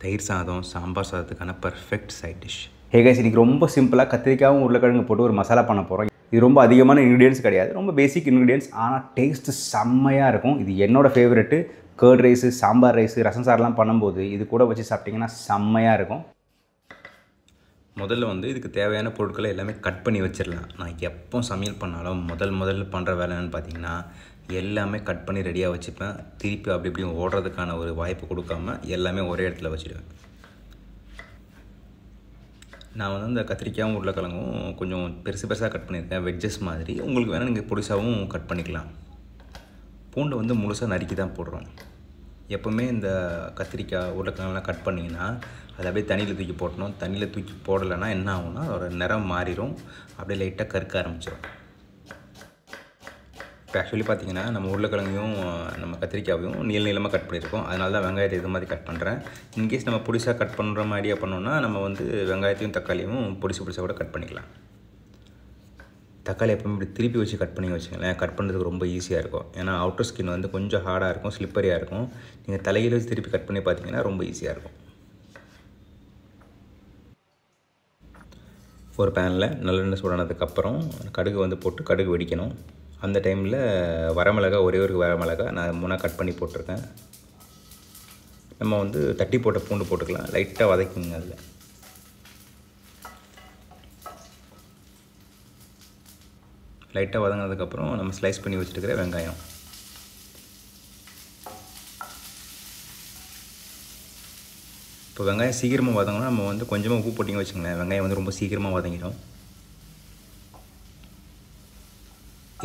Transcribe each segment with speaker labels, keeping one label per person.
Speaker 1: தயிர் சாதம், சாம்பார் சாதத்துக்கான perfect side dish.
Speaker 2: Hey guys, இன்றைக்கி ரொம்ப சிம்பிளாக கத்திரிக்காயும் உருளைக்கிழங்கு போட்டு ஒரு மசாலா பண்ண போகிறோம். இது ரொம்ப அதிகமான இன்க்ரீடியன்ஸ் கிடையாது, ரொம்ப பேசிக் இன்க்ரீடியன்ஸ், ஆனால் டேஸ்ட்டு செம்மையாக இருக்கும். இது என்னோடய favourite. Curd rice, sambar rice, rasam சாரெலாம் பண்ணும்போது இது கூட வச்சு சாப்பிட்டிங்கன்னா செம்மையாக இருக்கும்.
Speaker 1: முதல்ல இதுக்கு தேவையான பொருட்களை எல்லாமே கட் பண்ணி வச்சிடலாம். நான் எப்போ சமையல் பண்ணாலும் முதல்ல பண்ணுற வேலை என்னென்னு பார்த்தீங்கன்னா, எல்லாமே கட் பண்ணி ரெடியாக வச்சுப்பேன். திருப்பி அப்படி இப்படி ஓடுறதுக்கான ஒரு வாய்ப்பு கொடுக்காம எல்லாமே ஒரே இடத்துல வச்சுடுவேன். நான் இந்த கத்திரிக்காயும் உருளைக்கிழங்கும் கொஞ்சம் பெருசாக கட் பண்ணியிருக்கேன், வெஜ்ஜஸ் மாதிரி. உங்களுக்கு வேணால் நீங்கள் பொடிசாகவும் கட் பண்ணிக்கலாம். பூண்டை முழுசாக நறுக்கி தான் போடுறோம். எப்போவுமே இந்த கத்திரிக்காய் உருளைக்கிழங்குலாம் கட் பண்ணிங்கன்னா அதை அப்படியே தண்ணியில் தூக்கி போட்டணும். தண்ணியில் தூக்கி போடலைன்னா என்ன ஆகும்னா அதோட நிறம் மாறிடும், அப்படியே லைட்டாக கருக்க ஆரம்பிச்சிடும். இப்போ ஆக்சுவலி பார்த்திங்கன்னா நம்ம உருளைக்கிழங்கையும் நம்ம கத்திரிக்காயும் நீளமாக கட் பண்ணியிருக்கோம். அதனால தான் வெங்காயத்தை இது மாதிரி கட் பண்ணுறேன். இன்கேஸ் நம்ம பொடிசாக கட் பண்ணுற மாதிரி ஐடியா பண்ணோன்னா நம்ம வெங்காயத்தையும் தக்காளியும் பொடிசாக கூட கட் பண்ணிக்கலாம். தக்காளி எப்பவுமே இப்படி திருப்பி வச்சு கட் பண்ணி வச்சுங்களேன், கட் பண்ணுறதுக்கு ரொம்ப ஈஸியாக இருக்கும். ஏன்னா அவுட்டர் ஸ்கின் கொஞ்சம் ஹார்டாக இருக்கும், ஸ்லிப்பரியாக இருக்கும். நீங்கள் தலையில் வச்சு திருப்பி கட் பண்ணி பார்த்தீங்கன்னா ரொம்ப ஈஸியாக இருக்கும். ஒரு பேனில் நல்லெண்ணெய் சூடானதுக்கப்புறம் கடுகு போட்டு கடுகு வெடிக்கணும். அந்த டைமில் வரமிளகா, ஒரே ஒரு வரமிளகா நான் 3 கட் பண்ணி போட்டிருக்கேன். நம்ம தட்டி போட்ட பூண்டு போட்டுக்கலாம். லைட்டாக வதக்கிங்க. அதில் லைட்டாக வதங்கினதுக்கப்புறம் நம்ம ஸ்லைஸ் பண்ணி வச்சுருக்கிற வெங்காயம், இப்போ வெங்காயம் சீக்கிரமாக வதங்கணும். நம்ம கொஞ்சமாக உப்பு போட்டிங்க வச்சுங்களேன், வெங்காயம் ரொம்ப சீக்கிரமாக வதங்கிடும்.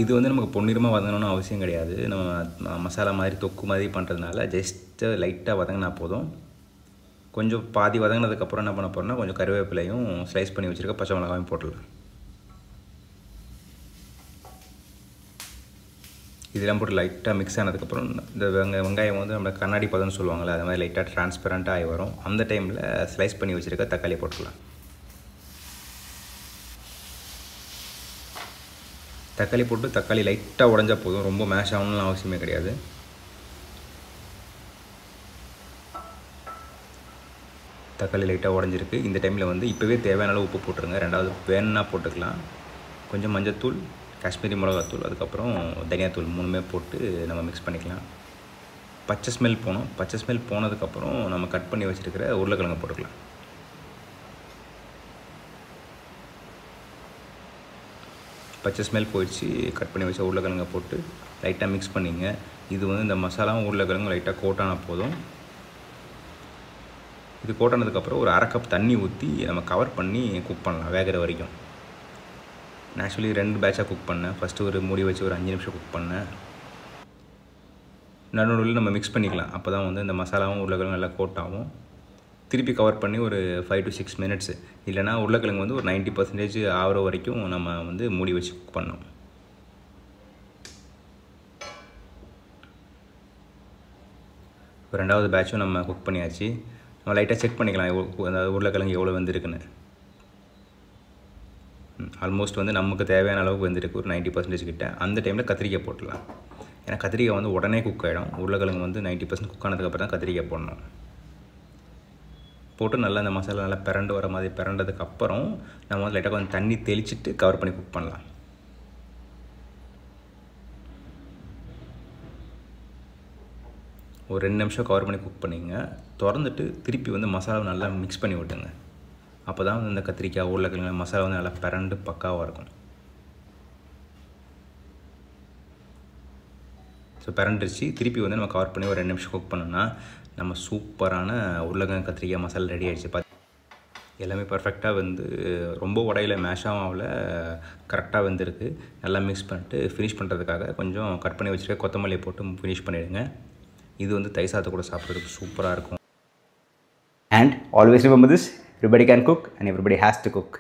Speaker 1: இது நமக்கு பொன்னிறமாக வதங்கணும்னு அவசியம் கிடையாது. நம்ம மசாலா மாதிரி தொக்கு மாதிரி பண்ணுறதுனால ஜஸ்ட்டு லைட்டாக வதங்கினா போதும். கொஞ்சம் பாதி வதங்கினதுக்கப்புறம் என்ன பண்ண போகிறோம்னா கொஞ்சம் கருவேப்பிலையும் ஸ்லைஸ் பண்ணி வச்சுருக்க பச்சை மிளகாயும் போட்டுடலாம். இதெல்லாம் போட்டு லைட்டாக மிக்ஸ் ஆனதுக்கப்புறம் இந்த வெங்காயம் நம்ம கண்ணாடி பதம்னு சொல்லுவாங்கள்ல, அது மாதிரி லைட்டாக டிரான்ஸ்பரண்ட்டாக ஆகி வரும். அந்த டைமில் ஸ்லைஸ் பண்ணி வச்சுருக்க தக்காளி போட்டுக்கலாம். தக்காளி போட்டு தக்காளி லைட்டாக உடஞ்சா போதும், ரொம்ப மேஷ் ஆகணும்னு அவசியமே கிடையாது. தக்காளி லைட்டாக உடஞ்சிருக்கு. இந்த டைமில் இப்போவே தேவையான அளவு உப்பு போட்டுருங்க. ரெண்டாவது வேணுன்னா போட்டுக்கலாம். கொஞ்சம் மஞ்சத்தூள், காஷ்மீரி மிளகாத்தூள், அதுக்கப்புறம் தனியாத்தூள் 3மே போட்டு நம்ம மிக்ஸ் பண்ணிக்கலாம். பச்சை ஸ்மெல் போகணும். பச்சை ஸ்மெல் போனதுக்கப்புறம் நம்ம கட் பண்ணி வச்சுருக்கிற உருளைக்கிழங்கு போட்டுக்கலாம். பச்சை ஸ்மெல் போயிடுச்சு. கட் பண்ணி வச்ச உருளைக்கிழங்கை போட்டு லைட்டாக மிக்ஸ் பண்ணிங்க. இது இந்த மசாலாவும் உருளைக்கிழங்கும் லைட்டாக கோட்டான போதும். இது கோட்டானதுக்கப்புறம் ஒரு 1/2 கப் தண்ணி ஊற்றி நம்ம கவர் பண்ணி குக் பண்ணலாம் வேகிற வரைக்கும். நான் ஆக்சுவலி 2 பேட்சாக குக் பண்ணேன். ஃபஸ்ட்டு ஒரு மூடி வச்சு ஒரு 5 நிமிஷம் குக் பண்ணேன். நடுவில் நம்ம மிக்ஸ் பண்ணிக்கலாம். அப்போ தான் இந்த மசாலாவும் உருளைக்கிழங்கும் நல்லா கோட் ஆகும். திருப்பி கவர் பண்ணி ஒரு 5 to 6 மினிட்ஸ், இல்லைனா உருளைக்கிழங்கு ஒரு 90% ஆகிற வரைக்கும் நம்ம மூடி வச்சு குக் பண்ணோம். ரெண்டாவது பேட்சும் நம்ம குக் பண்ணியாச்சு. நம்ம லைட்டாக செக் பண்ணிக்கலாம் அதாவது உருளைக்கிழங்கு எவ்வளோ வெந்திருக்குன்னு. ஆல்மோஸ்ட் நமக்கு தேவையான அளவுக்கு வெந்திருக்கு, ஒரு 90% கிட்ட. அந்த டைமில் கத்திரிக்காய் போட்டுடலாம். ஏன்னா கத்திரிக்காய் உடனே குக் ஆகிடும். உருளைக்கிழங்கு 90% குக் ஆனதுக்கப்புறம் தான் கத்திரிக்காய் போடணும். போட்டு நல்லா இந்த மசாலா நல்லா பிரண்டு வர மாதிரி பிரண்டதுக்கப்புறம் நம்ம லைட்டாக கொஞ்சம் தண்ணி தெளிச்சிட்டு கவர் பண்ணி குக் பண்ணலாம். ஒரு 2 நிமிஷம் கவர் பண்ணி குக் பண்ணிங்க. திறந்துட்டு திருப்பி மசாலாவை நல்லா மிக்ஸ் பண்ணி விட்டுங்க. அப்போ தான் இந்த கத்திரிக்காய் உருளைக்கிழங்கு மசாலா நல்லா பிரண்டு பக்காவாக இருக்கும். ஸோ பிரண்டுருச்சு. திருப்பி நம்ம கவர் பண்ணி ஒரு 2 நிமிஷம் குக் பண்ணோன்னா நம்ம சூப்பரான உருளைக்கிழங்கு கத்திரிக்காய் மசாலா ரெடி ஆகிடுச்சு. எல்லாமே பர்ஃபெக்டாக ரொம்ப உடையில மேஷாகவும் ஆகல, கரெக்டாக வெந்திருக்கு. நல்லா மிக்ஸ் பண்ணிட்டு ஃபினிஷ் பண்ணுறதுக்காக கொஞ்சம் கட் பண்ணி வச்சுருக்க கொத்தமல்லியை போட்டு ஃபினிஷ் பண்ணிவிடுங்க. இது தயிர் சாதத்தை கூட சாப்பிட்றதுக்கு சூப்பராக இருக்கும்.
Speaker 2: And always remember this, everybody can cook and everybody has to cook.